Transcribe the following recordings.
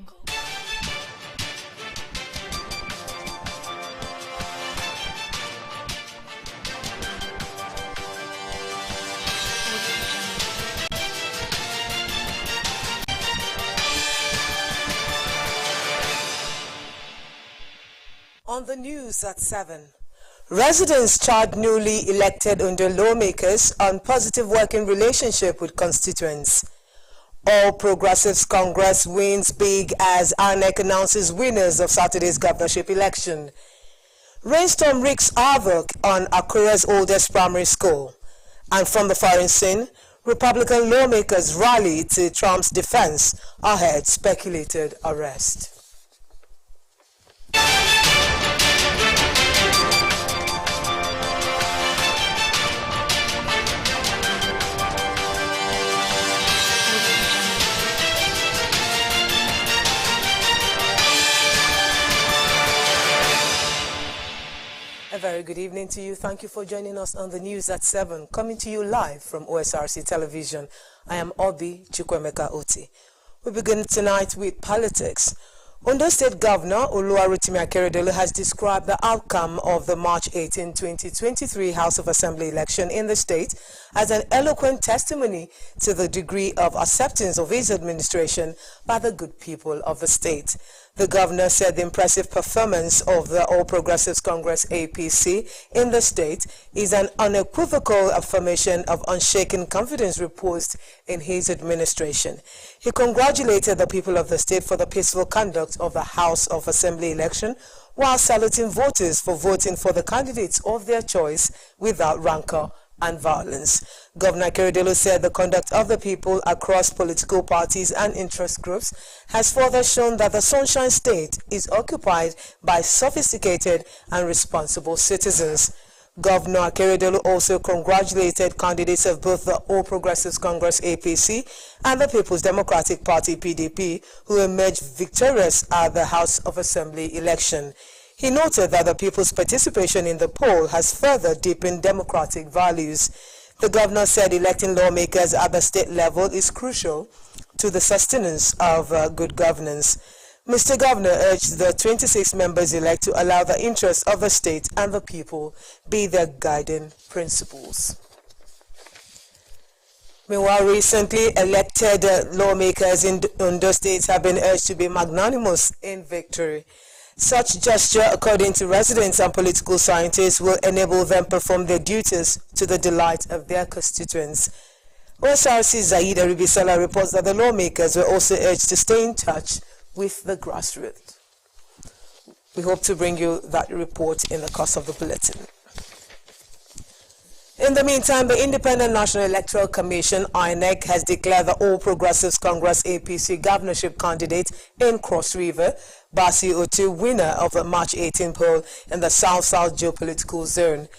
jungle. On the news at 7, residents charge newly elected under lawmakers on positive working relationship with constituents. All Progressives Congress wins big as INEC announces winners of Saturday's governorship election. Rainstorm wreaks havoc on Akura's oldest primary school. And from the foreign scene, Republican lawmakers rally to Trump's defense ahead speculated arrest. A very good evening to you. Thank you for joining us on the news at 7, coming to you live from Osrc television. I am Obi Chukwemeka Oti. We begin tonight with politics. Ondo State Governor Oluwarotimi Akeredolu has described the outcome of the March 18, 2023 House of Assembly election in the state as an eloquent testimony to the degree of acceptance of his administration by the good people of the state. The governor said the impressive performance of the All Progressives Congress APC in the state is an unequivocal affirmation of unshaken confidence reposed in his administration. He congratulated the people of the state for the peaceful conduct of the House of Assembly election, while saluting voters for voting for the candidates of their choice without rancor and violence. Governor Akeredolu said the conduct of the people across political parties and interest groups has further shown that the Sunshine State is occupied by sophisticated and responsible citizens. Governor Akeredolu also congratulated candidates of both the All Progressives Congress APC and the People's Democratic Party PDP who emerged victorious at the House of Assembly election. He noted that the people's participation in the poll has further deepened democratic values. The governor said electing lawmakers at the state level is crucial to the sustenance of good governance. Mr. Governor urged the 26 members elect to allow the interests of the state and the people be their guiding principles. Meanwhile, recently elected lawmakers in Ondo State have been urged to be magnanimous in victory. Such gesture, according to residents and political scientists, will enable them perform their duties to the delight of their constituents. Osrc Zaid Aribisala reports that the lawmakers were also urged to stay in touch with the grassroots. We hope to bring you that report in the course of the bulletin. In the meantime, the Independent National Electoral Commission, INEC, has declared the All Progressives Congress APC governorship candidate in Cross River, Basi Otu, winner of the March 18 poll in the South-South geopolitical zone.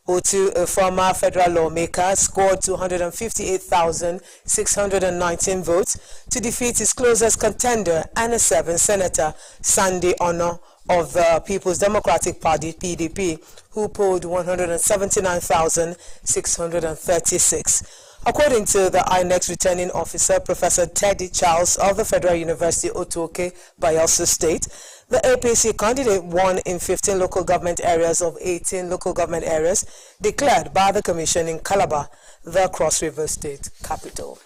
Otu, a former federal lawmaker, scored 258,619 votes to defeat his closest contender and a 7th senator, Sandy Ono, of the People's Democratic Party, PDP, who polled 179,636. According to the INEC's returning officer, Professor Teddy Charles of the Federal University Otoke, Bayelsa State, the APC candidate won in 15 local government areas of 18 local government areas declared by the Commission in Calabar, the Cross River State capital.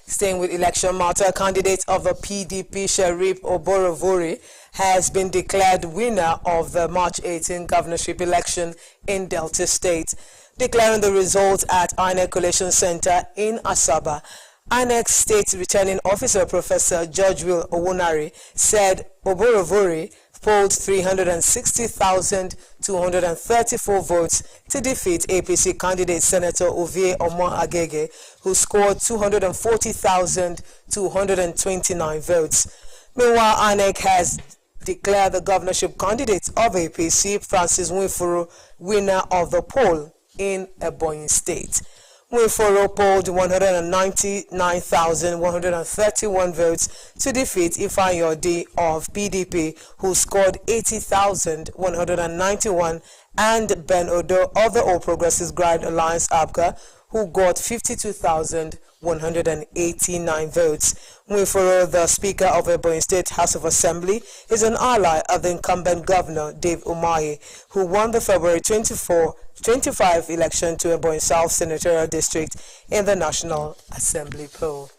Staying with election matter, candidate of the PDP, Sharif Oborovori, has been declared winner of the March 18 governorship election in Delta State. Declaring the results at INEC Collation Center in Asaba, INEC State Returning Officer Professor George Will Owonari said Oborovori polled 360,234 votes to defeat APC candidate Senator Ovie Omo Agege, who scored 240,229 votes. Meanwhile, INEC has declared the governorship candidate of APC, Francis Winforo, winner of the poll in Ebonyi State. Winforo polled 199,131 votes to defeat Ifeanyi of PDP, who scored 80,191, and Ben Odo of the All Progressives Grand Alliance APGA, who got 52,189 votes. Mwiforo, the Speaker of Ebonyi State House of Assembly, is an ally of the incumbent Governor Dave Umahi, who won the February 25 election to Ebonyi South Senatorial District in the National Assembly poll.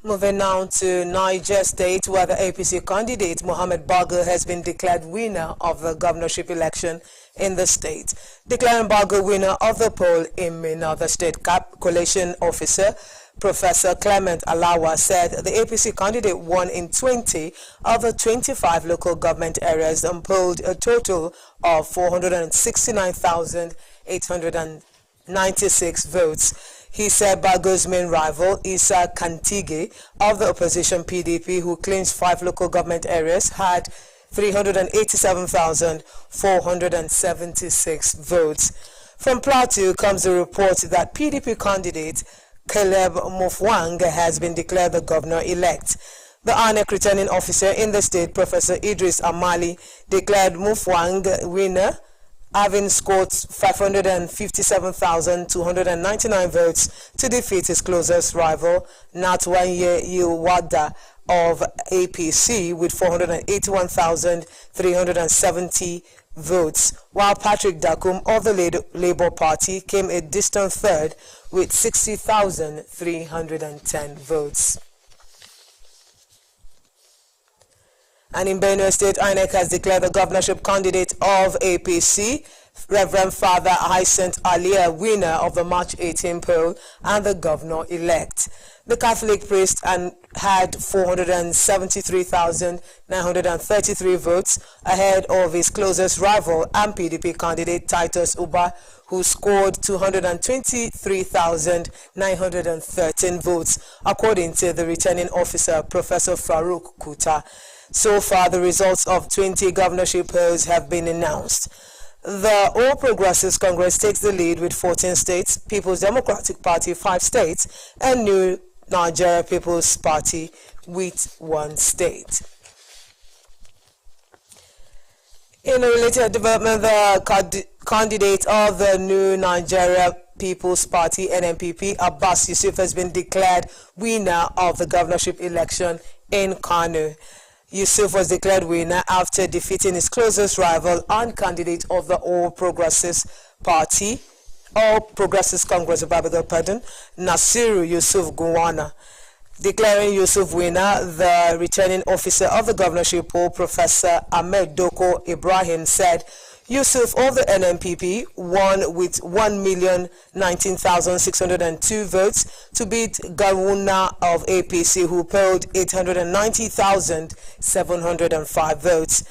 Moving now to Niger State, where the APC candidate Mohamed Bago has been declared winner of the governorship election in the state. Declaring Bago winner of the poll in Minna, the state coalition officer, Professor Clement Alawa, said the APC candidate won in 20 of the 25 local government areas and polled a total of 469,896 votes. He said Bago's main rival, Issa Kantige of the opposition PDP, who claims 5 local government areas, had 387,476 votes. From Plateau comes a report that PDP candidate Caleb Mufwang has been declared the governor-elect. The INEC returning officer in the state, Professor Idris Amali, declared Mufwang winner, having scored 557,299 votes to defeat his closest rival, Natwanye Iwada of APC, with 481,370 votes, while Patrick Dakum of the Labour Party came a distant third with 60,310 votes. And in Benue State, INEC has declared the governorship candidate of APC, Reverend Father Hyacinth Alia, winner of the March 18 poll and the governor-elect. The Catholic priest had 473,933 votes ahead of his closest rival and PDP candidate Titus Uba, who scored 223,913 votes, according to the returning officer, Professor Farouk Kuta. So far, the results of 20 governorship polls have been announced. The All Progressives Congress takes the lead with 14 states, People's Democratic Party 5 states, and New Nigeria People's Party with 1 state. In a related development, the candidate of the New Nigeria People's Party, NNPP, Abbas Yusuf, has been declared winner of the governorship election in Kano. Yusuf was declared winner after defeating his closest rival and candidate of the All Progressives Party, All Progressives Congress, Nasiru Yusuf Gowona. Declaring Yusuf winner, the returning officer of the governorship poll, Professor Ahmed Doko Ibrahim, said Yusuf of the NNPP won with 1,019,602 votes to beat Gawuna of APC, who polled 890,705 votes.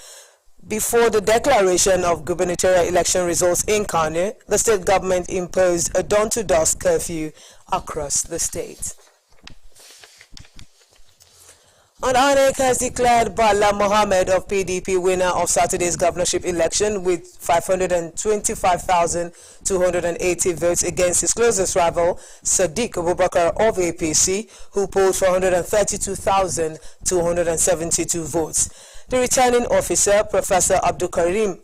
Before the declaration of gubernatorial election results in Kano, the state government imposed a dawn-to-dusk curfew across the state. And INEC has declared Bala Mohammed of PDP winner of Saturday's governorship election with 525,280 votes against his closest rival, Sadiq Abubakar of APC, who polled 432,272 votes. The returning officer, Professor Abdul Karim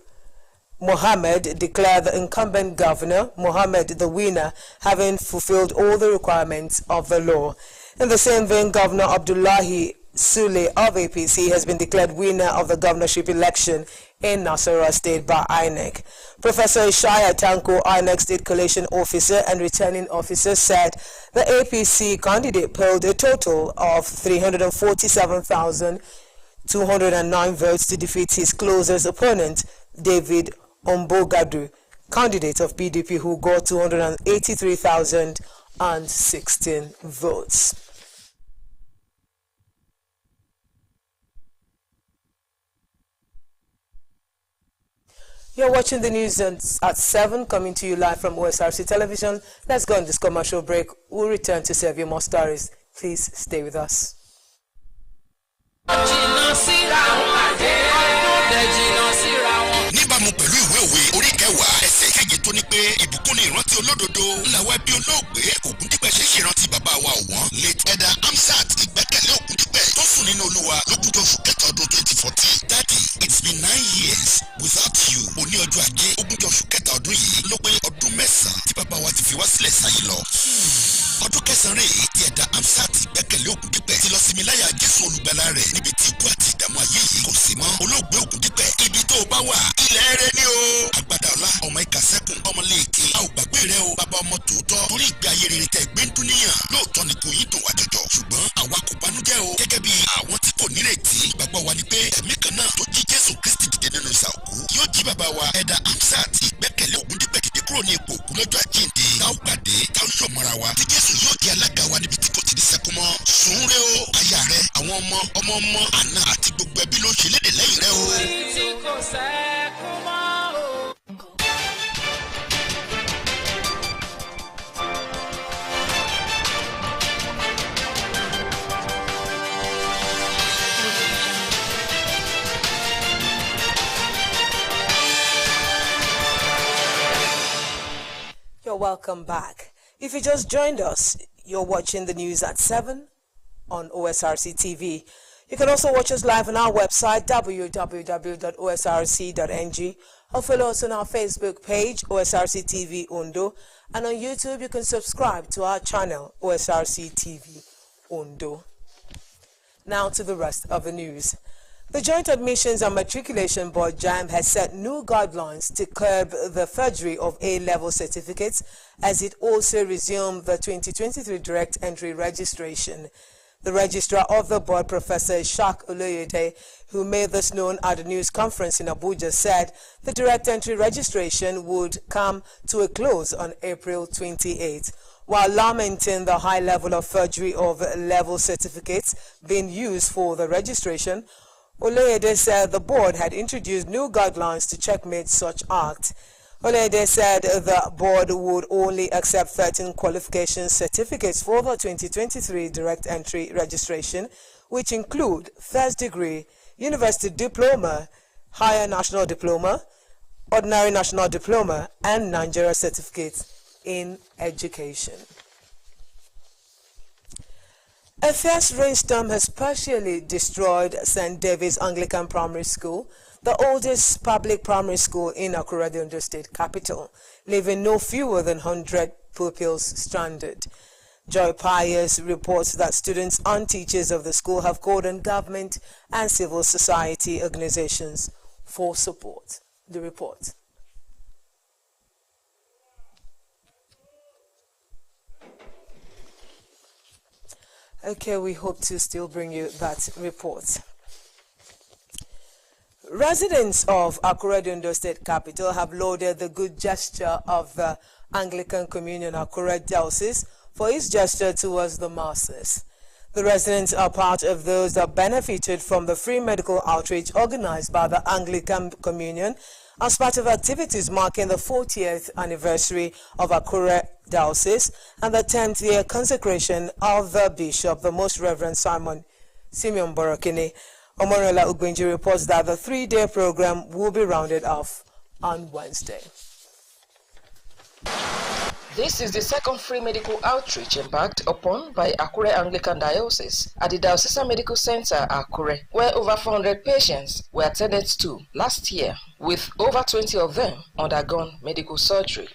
Mohammed, declared the incumbent governor, Mohammed, the winner, having fulfilled all the requirements of the law. In the same vein, Governor Abdullahi Sule of APC has been declared winner of the governorship election in Nasarawa State by INEC. Professor Ishaya Tanko, INEC State Coalition Officer and returning officer, said the APC candidate polled a total of 347,209 votes to defeat his closest opponent, David Ombogadu, candidate of PDP, who got 283,016 votes. You're watching the news at 7, coming to you live from OSRC Television. Let's go on this commercial break. We'll return to serve you more stories. Please stay with us. Níbàámu pẹ̀lú ìwé òwe orí kẹwàá ẹsẹ̀ keje tó ní pé ìbùkún ni ìrántí olódodo làwọn ẹbí olóògbé Ògúndípẹ̀ ṣe ṣèrántí bàbá wa ọ̀wọ́n late Elder Amsat Ìgbẹ́kẹ̀lé Ògúndípẹ̀ tó sùn nínú Olúwa lógúnjọ́ oṣù kẹta ọdún 2014. Daddy, it's been 9 years without you. Òní ọjọ́ ajé ogúnjọ́ oṣù kẹta ọdún yìí ló pé ọdún mẹ́sàn-án tí bàbá wa ti fi wá sílẹ̀ sáyé lọ. Ọdún kẹsàn-án rèé tí Elder Amsat Ìgbẹ́kẹ̀lé Ògúndípẹ̀ ti lọ sinmi láyà Jésù olùgbàlà rẹ̀ níbi tí ikú àti ìdààmú ayé yìí kò sí mọ́. Olóògbé Ògúndípẹ̀ ibi tó o bá wà ilẹ̀ rẹ ni o. Àgbàdà ọ̀la ọmọ ìkà sẹ́kùn ọmọléèké a ò gbàgbé rẹ o. Bàbá ọmọ tòótọ́ torí ìgbé ayé rere tẹ gbé ń dúníyàn lóòótọ́ ni kò yí dùn wá jọjọ. Ṣùgbọ́n àwa kò banújẹ́ o. Gẹ́gẹ́ bí àwọn tí kò nírètí ìgbàgbọ́ wa ni pé ẹ̀mí kan náà tó jí Jésù Kristi dìde nínú ìsà òkú yóò jí bàbá wa Elder Amsat Ìgbẹ́kẹ̀lé Ògúndípẹ̀ dìde kúrò ní ipò òkú lọ́jọ́ àjíǹde. Tá ò pàdé tá ò yọ̀ mọ́ra wa tí Jésù yóò di alága wa níbi tí kò ti ní sẹ́kún mọ́. Sùn rẹ o aya rẹ àwọn ọmọ àna àti gbogbo ẹbí ló ṣe léde lẹ́yìn rẹ o. You're welcome back. If you just joined us, you're watching the news at 7 on OSRC TV. You can also watch us live on our website, www.osrc.ng, or follow us on our Facebook page, OSRC TV Ondo, and on YouTube you can subscribe to our channel, OSRC TV Ondo. Now to the rest of the news. The Joint Admissions and Matriculation Board, JAMB, has set new guidelines to curb the forgery of A-level certificates as it also resumed the 2023 direct entry registration. The registrar of the board, Professor Ishaq Oloyede, who made this known at a news conference in Abuja, said the direct entry registration would come to a close on April 28, while lamenting the high level of forgery of level certificates being used for the registration. Oloyede said the board had introduced new guidelines to checkmate such acts. Oloyede said the board would only accept 13 qualification certificates for the 2023 direct entry registration, which include first degree, university diploma, higher national diploma, ordinary national diploma, and Nigeria certificates in education. A fierce rainstorm has partially destroyed St. David's Anglican Primary School, the oldest public primary school in Akure, the Ondo State capital, leaving no fewer than 100 pupils stranded. Joy Pius reports that students and teachers of the school have called on government and civil society organizations for support. The report. Okay, we hope to still bring you that report. Residents of Akure, the Ondo State capital, have lauded the good gesture of the Anglican Communion Akure Diocese for its gesture towards the masses. The residents are part of those that benefited from the free medical outreach organized by the Anglican Communion as part of activities marking the 40th anniversary of Akure Diocese and the 10th year consecration of the Bishop, the Most Reverend Simeon Borokini. Omorola Ugbenji reports that the 3-day program will be rounded off on Wednesday. This is the second free medical outreach embarked upon by Akure Anglican Diocese at the Diocesan Medical Center, Akure, where over 400 patients were attended to last year, with over 20 of them undergone medical surgery.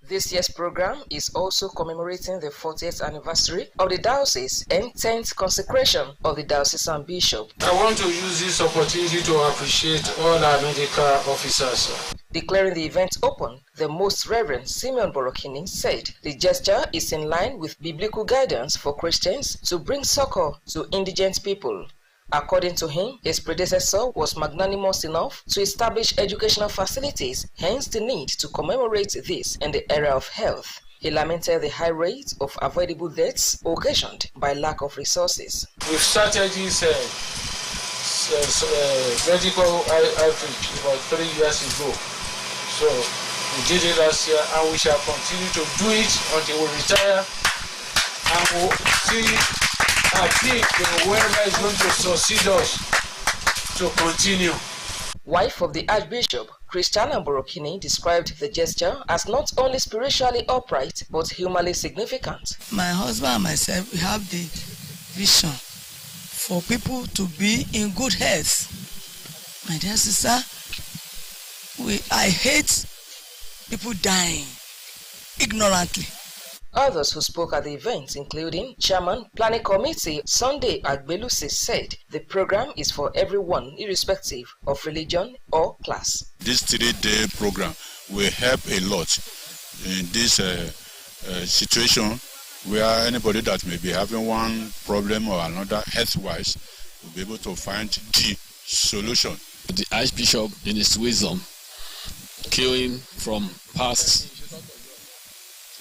This year's program is also commemorating the 40th anniversary of the diocese and 10th consecration of the diocesan bishop. I want to use this opportunity to appreciate all our medical officers. Declaring the event open, the Most Reverend Simeon Borokini said the gesture is in line with biblical guidance for Christians to bring succor to indigent people. According to him, his predecessor was magnanimous enough to establish educational facilities, hence the need to commemorate this in the era of health. He lamented the high rate of avoidable deaths occasioned by lack of resources. With strategies medical outreach about 3 years ago. So we did it last year, and we shall continue to do it until we retire. And we'll see, I think, whoever is going to succeed us to continue. Wife of the Archbishop, Christiana Borokini, described the gesture as not only spiritually upright, but humanly significant. My husband and myself, we have the vision for people to be in good health. My dear sister, I hate people dying ignorantly. Others who spoke at the event, including Chairman Planning Committee Sunday Agbelusi, said the program is for everyone, irrespective of religion or class. This 3-day program will help a lot in this situation where anybody that may be having one problem or another health-wise will be able to find the solution. The Archbishop, in his wisdom, killing from past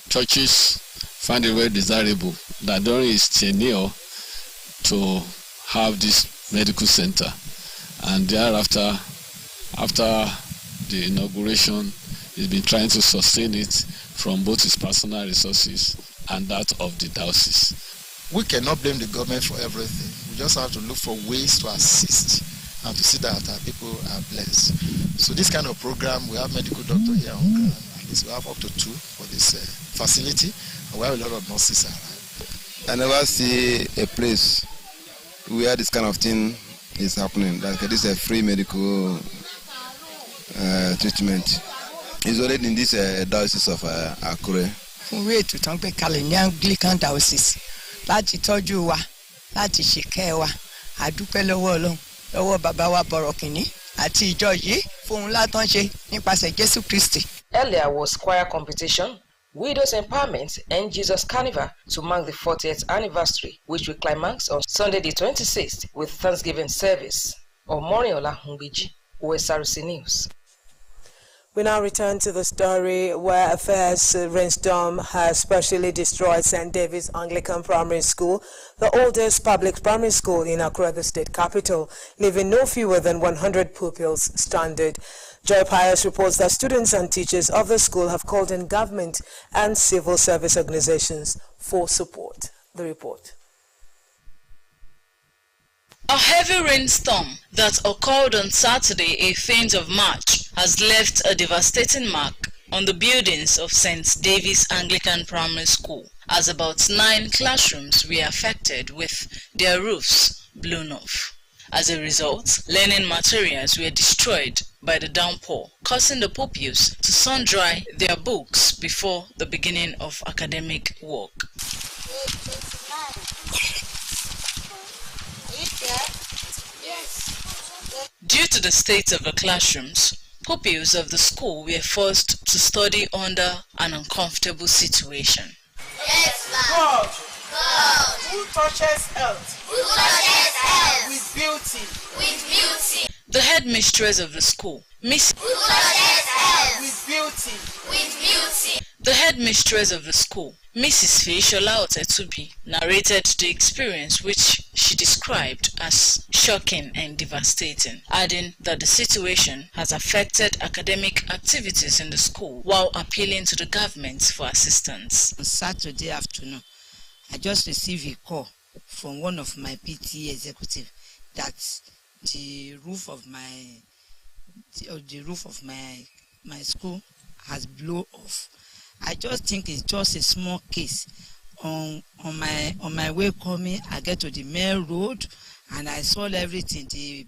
churches, find it very desirable that during his tenure to have this medical center, and thereafter, after the inauguration, he's been trying to sustain it from both his personal resources and that of the diocese. We cannot blame the government for everything. We just have to look for ways to assist and to see that our people are blessed. So this kind of program, we have medical doctor here on ground. At least we have up to 2 for this facility, and we have a lot of nurses around. I never see a place where this kind of thing is happening. That this is a free medical treatment. It's already in this diocese of Akure. We to talk about Anglican diocese. Láti tọ́jú wa, láti ṣìkẹ́ wa, àdúpẹ́ lọ́wọ́ Ọlọ́run, lọ́wọ́ bàbá wa Borokini, àti ìjọ yìí fún látàn ṣe nípasẹ̀ Jésù Kristi. Earlier was choir competition, Widows Empowerment, and Jesus Carnival to mark the 40th anniversary, which will climax on Sunday the 26th with Thanksgiving service. Omoriola Humbiji, Osrc News. We now return to the story where a fierce rainstorm has partially destroyed St. David's Anglican Primary School, the oldest public primary school in Accra, the state capital, leaving no fewer than 100 pupils stranded. Joy Pius reports that students and teachers of the school have called in government and civil service organizations for support. The report. A heavy rainstorm that occurred on Saturday, 18th of March, has left a devastating mark on the buildings of St. David's Anglican Primary School, as about 9 classrooms were affected with their roofs blown off. As a result, learning materials were destroyed by the downpour, causing the pupils to sun-dry their books before the beginning of academic work. Due to the state of the classrooms, pupils of the school were forced to study under an uncomfortable situation. Yes, God. Who touches health? Who touches health? With beauty. With beauty. The headmistress of the school, Miss Who touches health? With beauty. With beauty. The headmistress of the school, Mrs. Feishola Otetubi, narrated the experience, which she described as shocking and devastating, adding that the situation has affected academic activities in the school while appealing to the government for assistance. On Saturday afternoon, I just received a call from one of my PTA executives that the roof of my school has blown off. I just think it's just a small case. On my way coming, I get to the main road and I saw everything. The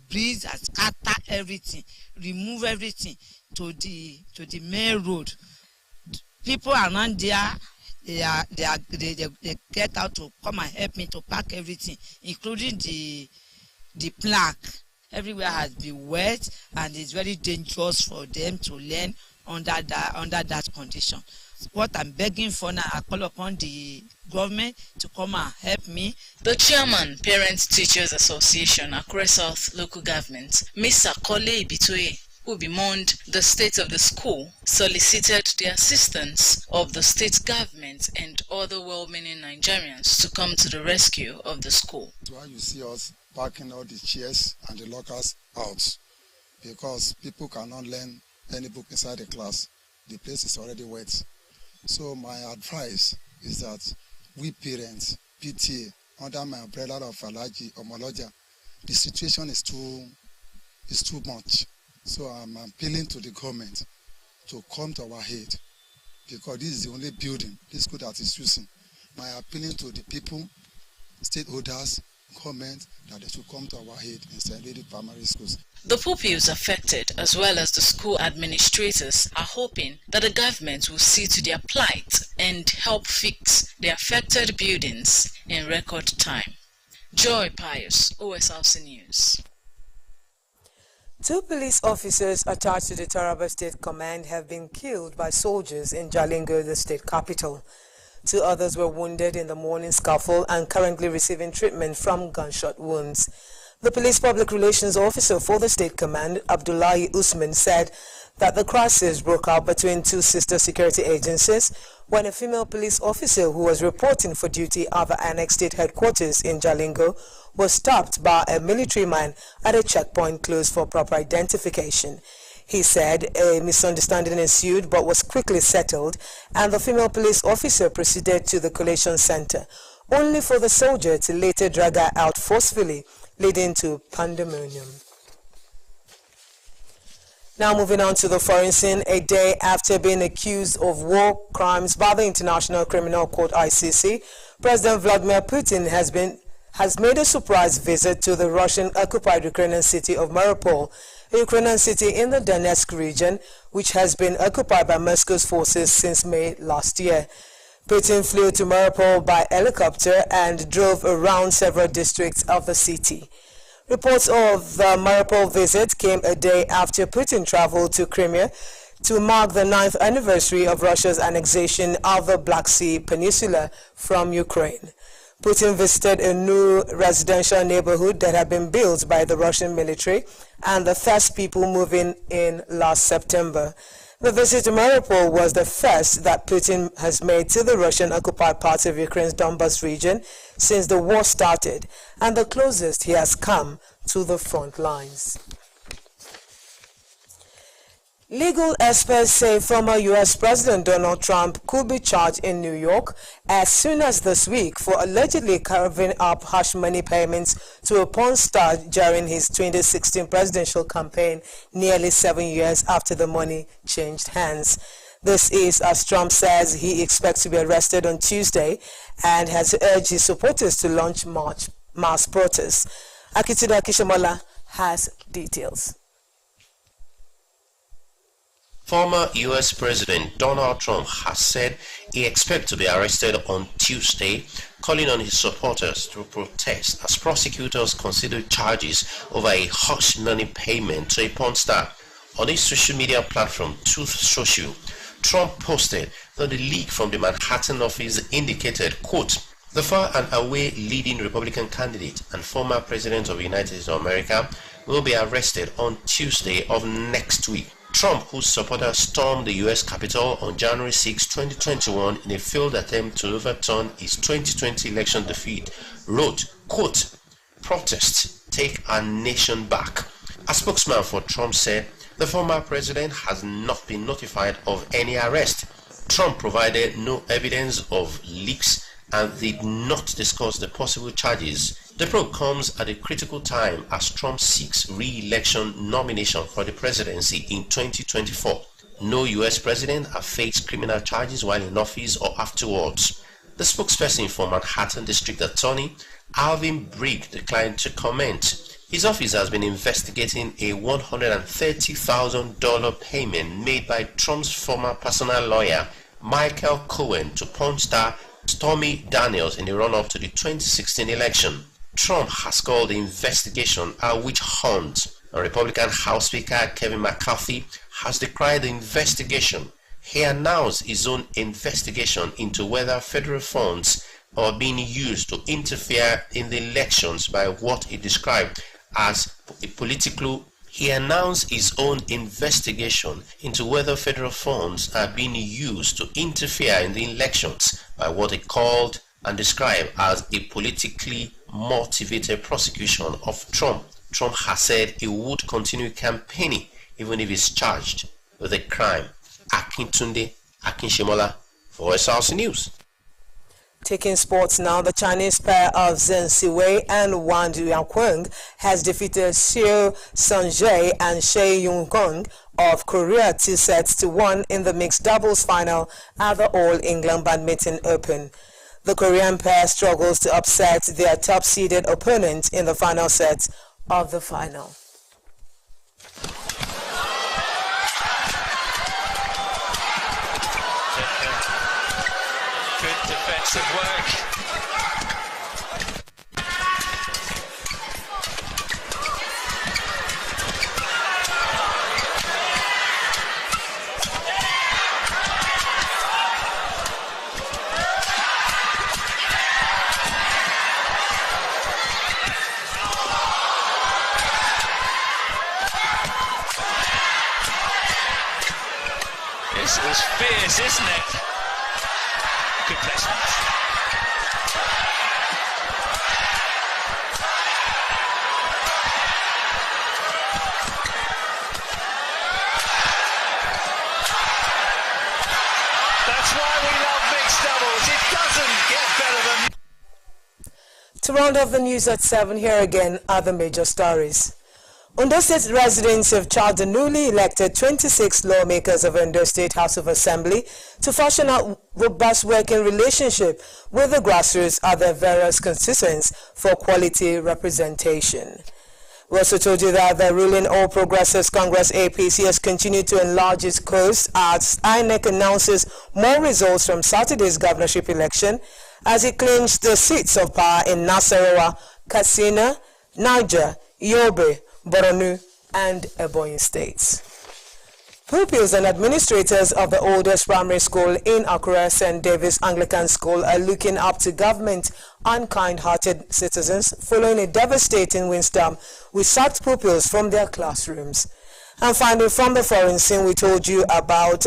breeze has scattered everything, remove everything to the main road. People around there, they get out to come and help me to pack everything, including the plaque. Everywhere has been wet and it's very dangerous for them to learn under that condition. What I'm begging for now, I call upon the government to come and help me. The chairman, Parents Teachers Association, Accra South Local Government, Mr. Kole Ibitoye, who bemoaned the state of the school, solicited the assistance of the state government and other well-meaning Nigerians to come to the rescue of the school. Why you see us parking all the chairs and the lockers out, because people cannot learn any book inside the class. The place is already wet. So my advice is that we parents, PTA, under my umbrella of Alaji or Moloja, the situation is too much. So I'm appealing to the government to come to our aid, because this is the only building, this school that is using. My appealing to the people, stakeholders, government, that they should come to our aid in St. Lady primary schools. The pupils affected, as well as the school administrators, are hoping that the government will see to their plight and help fix the affected buildings in record time. Joy Pius, OSRC News. 2 police officers attached to the Taraba State Command have been killed by soldiers in Jalingo, the state capital. 2 others were wounded in the morning scuffle and currently receiving treatment from gunshot wounds. The police public relations officer for the state command, Abdullahi Usman, said that the crisis broke out between 2 sister security agencies when a female police officer who was reporting for duty at the Annex State Headquarters in Jalingo was stopped by a military man at a checkpoint closed for proper identification. He said a misunderstanding ensued but was quickly settled, and the female police officer proceeded to the collation center, only for the soldier to later drag her out forcefully, leading to pandemonium. Now moving on to the foreign scene, a day after being accused of war crimes by the International Criminal Court ICC, President Vladimir Putin has made a surprise visit to the Russian-occupied Ukrainian city of Mariupol, a Ukrainian city in the Donetsk region, which has been occupied by Moscow's forces since May last year. Putin flew to Mariupol by helicopter and drove around several districts of the city. Reports of the Mariupol visit came a day after Putin traveled to Crimea to mark the 9th anniversary of Russia's annexation of the Black Sea Peninsula from Ukraine. Putin visited a new residential neighborhood that had been built by the Russian military and the first people moving in last September. The visit to Mariupol was the first that Putin has made to the Russian-occupied part of Ukraine's Donbas region since the war started, and the closest he has come to the front lines. Legal experts say former U.S. President Donald Trump could be charged in New York as soon as this week for allegedly carving up hush money payments to a porn star during his 2016 presidential campaign, nearly 7 years after the money changed hands. This is, as Trump says, he expects to be arrested on Tuesday and has urged his supporters to launch mass protests. Akituda Kishamola has details. Former U.S. President Donald Trump has said he expects to be arrested on Tuesday, calling on his supporters to protest as prosecutors consider charges over a hush money payment to a porn star. On his social media platform, Truth Social, Trump posted that the leak from the Manhattan office indicated, quote, "The far and away leading Republican candidate and former President of the United States of America will be arrested on Tuesday of next week." Trump, whose supporters stormed the U.S. Capitol on January 6, 2021 in a failed attempt to overturn his 2020 election defeat, wrote, quote, "Protests take our nation back." A spokesman for Trump said the former president has not been notified of any arrest. Trump provided no evidence of leaks and did not discuss the possible charges. The probe comes at a critical time as Trump seeks re-election nomination for the presidency in 2024. No U.S. president has faced criminal charges while in office or afterwards. The spokesperson for Manhattan District Attorney, Alvin Brigg, declined to comment. His office has been investigating a $130,000 payment made by Trump's former personal lawyer, Michael Cohen, to porn star Stormy Daniels in the run-up to the 2016 election. Trump has called the investigation a witch hunt. Republican House Speaker Kevin McCarthy has decried the investigation. He announced his own investigation into whether federal funds are being used to interfere in the elections by what he described as a political. He announced his own investigation into whether federal funds are being used to interfere in the elections by what he called and described as a politically motivated prosecution of Trump. Trump has said he would continue campaigning even if he's charged with a crime. Akintunde Akinshemola for Osrc News. Taking sports now, the Chinese pair of Zheng Siwei and Wang Yuanquang has defeated Xiu Sanjie and Shea Yongkong of Korea 2-1 in the mixed doubles final at the All England Badminton Open. The Korean pair struggles to upset their top-seeded opponent in the final set of the final. Good defensive work. This is fierce, isn't it? Good placement. That's why we love mixed doubles. It doesn't get better than... To round off the news at 7, here again are the major stories. Ondo State residents have charged the newly elected 26 lawmakers of Ondo State House of Assembly to fashion a robust working relationship with the grassroots at their various constituents for quality representation. We also told you that the ruling All Progressives Congress APC has continued to enlarge its coast as INEC announces more results from Saturday's governorship election as it claims the seats of power in Nasarawa, Katsina, Niger, Yobe, Borno and Ebonyi states. Pupils and administrators of the oldest primary school in Accra, St. David's Anglican School, are looking up to government and kind-hearted citizens following a devastating windstorm which sacked pupils from their classrooms. And finally, from the foreign scene, we told you about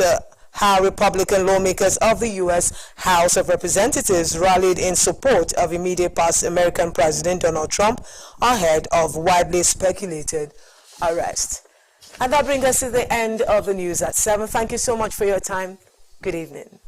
how Republican lawmakers of the U.S. House of Representatives rallied in support of immediate past American President Donald Trump ahead of widely speculated arrest. And that brings us to the end of the news at 7. Thank you so much for your time. Good evening.